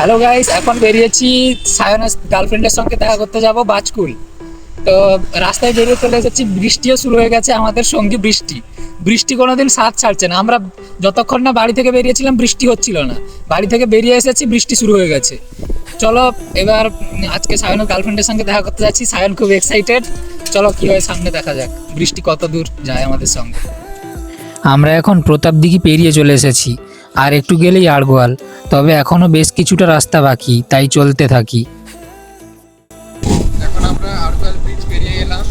Hello guys, এখন বেরিয়েছি সায়নাস গার্লফ্রেন্ডের সঙ্গে দেখা করতে যাব বাজকুল। তো রাস্তায় বেরিয়ে চলে এসেছি, বৃষ্টিও শুরু হয়ে গেছে। আমাদের সঙ্গে বৃষ্টি বৃষ্টি কোনোদিন সাথ ছাড়ছে না। আমরা যতক্ষণ না বাড়ি থেকে বেরিয়েছিলাম বৃষ্টি হচ্ছিল না, বাড়ি থেকে বেরিয়ে এসেছি বৃষ্টি শুরু হয়ে গেছে। চলো এবার আজকে সায়নের গার্লফ্রেন্ডের সঙ্গে দেখা করতে যাচ্ছি। সায়ন খুব এক্সাইটেড, চলো কি হয় সামনে দেখা যাক, বৃষ্টি কত দূর যায় আমাদের সঙ্গে। আমরা এখন প্রতাপদিঘি পেরিয়ে চলে এসেছি, আর একটু গেলেই আড়গোয়াল। তবে এখনো বেশ কিছুটা রাস্তা বাকি, তাই চলতে থাকি। এখন আমরা আড়গোয়াল ব্রিজ পেরিয়ে গেলাম।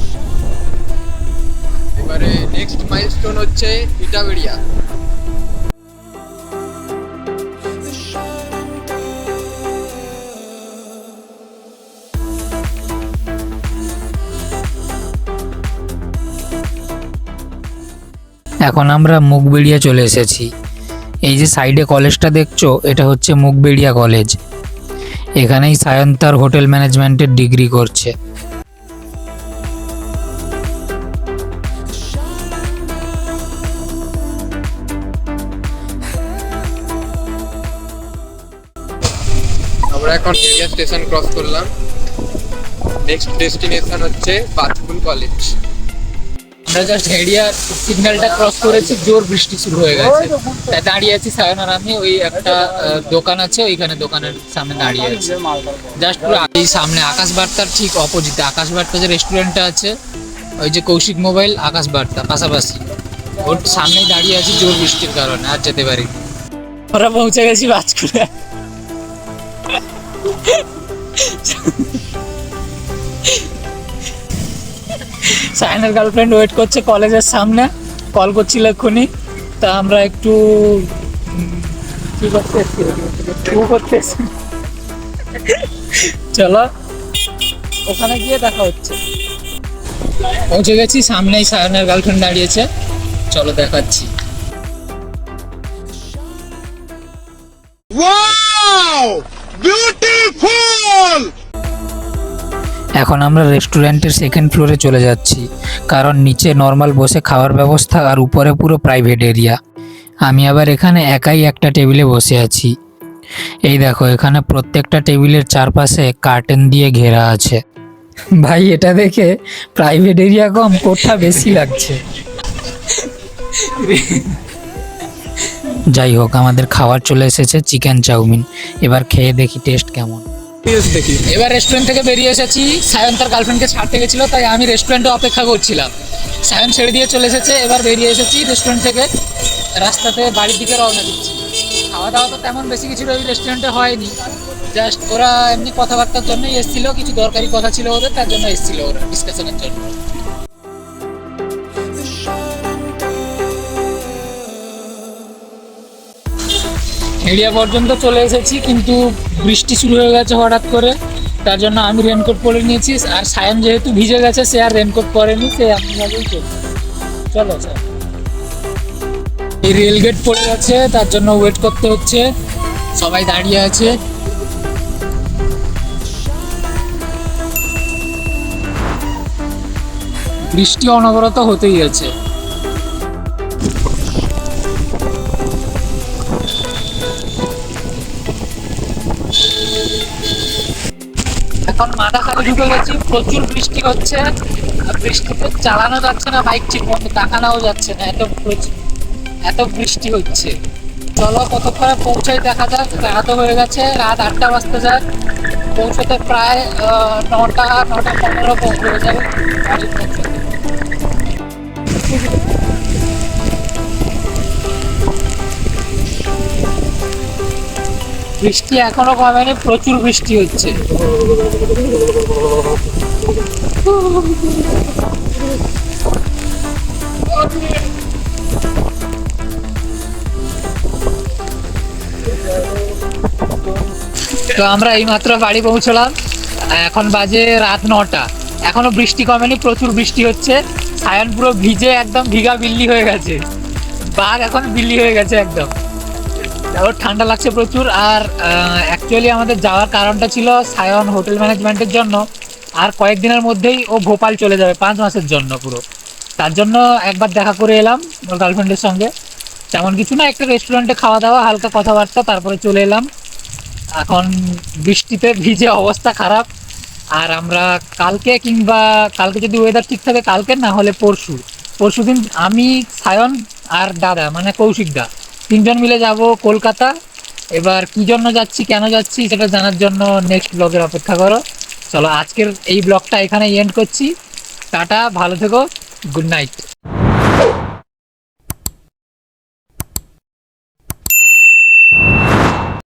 এবারে নেক্সট মাইলস্টোন হচ্ছে ইটাবেড়িয়া। এখন আমরা মুগবেড়িয়া চলে এসেছি। এই যে সাইডে কলেজটা দেখছো, এটা হচ্ছে মুগবেড়িয়া কলেজ। এখানেই সায়ন তার হোটেল ম্যানেজমেন্টের ডিগ্রি করছে। আমরা এখন এরিয়া স্টেশন ক্রস করলাম। নেক্সট ডেস্টিনেশন হচ্ছে বাজকুল কলেজ। আমরা জাস্ট হেডিয়া সিগন্যালটা ক্রস করেছি, জোর বৃষ্টি শুরু হয়ে গেছে। তাই দাঁড়িয়ে আছি সায়ন আর আমি। ওই একটা দোকান আছে, ওইখানে দোকানের সামনে দাঁড়িয়ে আছি। জাস্ট পুরো এই সামনে আকাশ বার্তার ঠিক অপোজিটে আকাশ বার্তা যে রেস্টুরেন্টটা আছে, ওই যে কৌশিক মোবাইল আকাশ বার্তা পাশাপাশি, ওর সামনেই দাঁড়িয়ে আছি জোর বৃষ্টির কারণে, আর যেতে পারি। আমরা পৌঁছে গেছি বাজকুলে। সায়নের গার্লফ্রেন্ড ওয়েট করছে কলেজের সামনে, কল করছিল এক্ষুনি। তা আমরা একটু কি করতে এসেছি, চলো ওখানে গিয়ে দেখা হচ্ছে। পৌঁছে গেছি, সামনেই সায়নের গার্লফ্রেন্ড দাঁড়িয়েছে, চলো দেখাচ্ছি। Wow beautiful! এখন আমরা রেস্টুরেন্টের সেকেন্ড ফ্লোরে চলে যাচ্ছি, কারণ নিচে নর্মাল বসে খাওয়ার ব্যবস্থা আর উপরে পুরো প্রাইভেট এরিয়া। আমি আবার এখানে একাই একটা টেবিলে বসে আছি। এই দেখো, এখানে প্রত্যেকটা টেবিলের চারপাশে কার্টেন দিয়ে ঘেরা আছে। ভাই এটা দেখে প্রাইভেট এরিয়া কম কোঠা বেশি লাগছে। যাই হোক, আমাদের খাবার চলে এসেছে চিকেন চাউমিন। এবার খেয়ে দেখি টেস্ট কেমন। দেখি এবার রেস্টুরেন্ট থেকে বেরিয়ে এসেছি। সায়ন তার গার্লফ্রেন্ডকে ছাড়তে গেছিল, তাই আমি রেস্টুরেন্টে অপেক্ষা করছিলাম। সায়ন ছেড়ে দিয়ে চলে এসেছে, এবার বেরিয়ে এসেছি রেস্টুরেন্ট থেকে। রাস্তাতে বাড়ির দিকে রওনা দিচ্ছি। খাওয়া দাওয়া তো তেমন বেশি কিছু ওই রেস্টুরেন্টে হয়নি, জাস্ট ওরা এমনি কথাবার্তার জন্যই এসেছিল, কিছু দরকারি কথা ছিল ওদের, তার জন্য এসেছিল ওরা ডিসকাশনের জন্য। এরিয়া পর্যন্ত চলে এসেছি, কিন্তু বৃষ্টি শুরু হয়ে গেছে হঠাৎ করে, তার জন্য আমি রেনকোট পরে নিয়েছি। আর সায়ন যেহেতু ভিজে গেছে, সে আর রেনকোট পরেনি, সে এমনিভাবেই চলছে। চলো স্যার, এই রেলগেট পড়ে গেছে, তার জন্য ওয়েট করতে হচ্ছে, সবাই দাঁড়িয়ে আছে। বৃষ্টি অনবরত হতেই আছে। এখন মাথাখালি ঢুকে গেছি, প্রচুর বৃষ্টি হচ্ছে। আর বৃষ্টিতে চালানো যাচ্ছে না বাইক, ঠিক মতো তাকানোও যাচ্ছে না, এত বৃষ্টি হচ্ছে। চলো কতক্ষণে পৌঁছাই দেখা যাক। রাত হয়ে গেছে, রাত 8টা বাজতে যায়, পৌঁছতে প্রায় 9টা 9টা 15 হয়ে যাবে বাড়ির পৌঁছতে। বৃষ্টি এখনো কমেনি, প্রচুর বৃষ্টি হচ্ছে। তো আমরা এইমাত্র বাড়ি পৌঁছলাম, এখন বাজে রাত 9টা। এখনো বৃষ্টি কমেনি, প্রচুর বৃষ্টি হচ্ছে। সায়ন পুরো ভিজে একদম ভিগা বিল্লি হয়ে গেছে, বাঘ এখন বিল্লি হয়ে গেছে একদম। ওর ঠান্ডা লাগছে প্রচুর। আর অ্যাকচুয়ালি আমাদের যাওয়ার কারণটা ছিল সায়ন হোটেল ম্যানেজমেন্টের জন্য, আর কয়েকদিনের মধ্যেই ও ভোপাল চলে যাবে 5 মাসের জন্য পুরো। তার জন্য একবার দেখা করে এলাম ওর গার্লফ্রেন্ডের সঙ্গে, তেমন কিছু না, একটা রেস্টুরেন্টে খাওয়া দাওয়া, হালকা কথাবার্তা, তারপরে চলে এলাম। এখন বৃষ্টিতে ভিজে অবস্থা খারাপ। আর আমরা কালকে যদি ওয়েদার ঠিক থাকে, কালকে না হলে পরশু দিন আমি, সায়ন আর দাদা মানে কৌশিক দা, তিনজন মিলে যাব কলকাতা। এবার কি জন্য যাচ্ছি, কেন যাচ্ছি সেটা জানার জন্য নেক্সট ব্লগের অপেক্ষা করো। চলো আজকের এই ব্লগটা এখানে এন্ড করছি। টাটা, ভালো থেকো, গুড নাইট।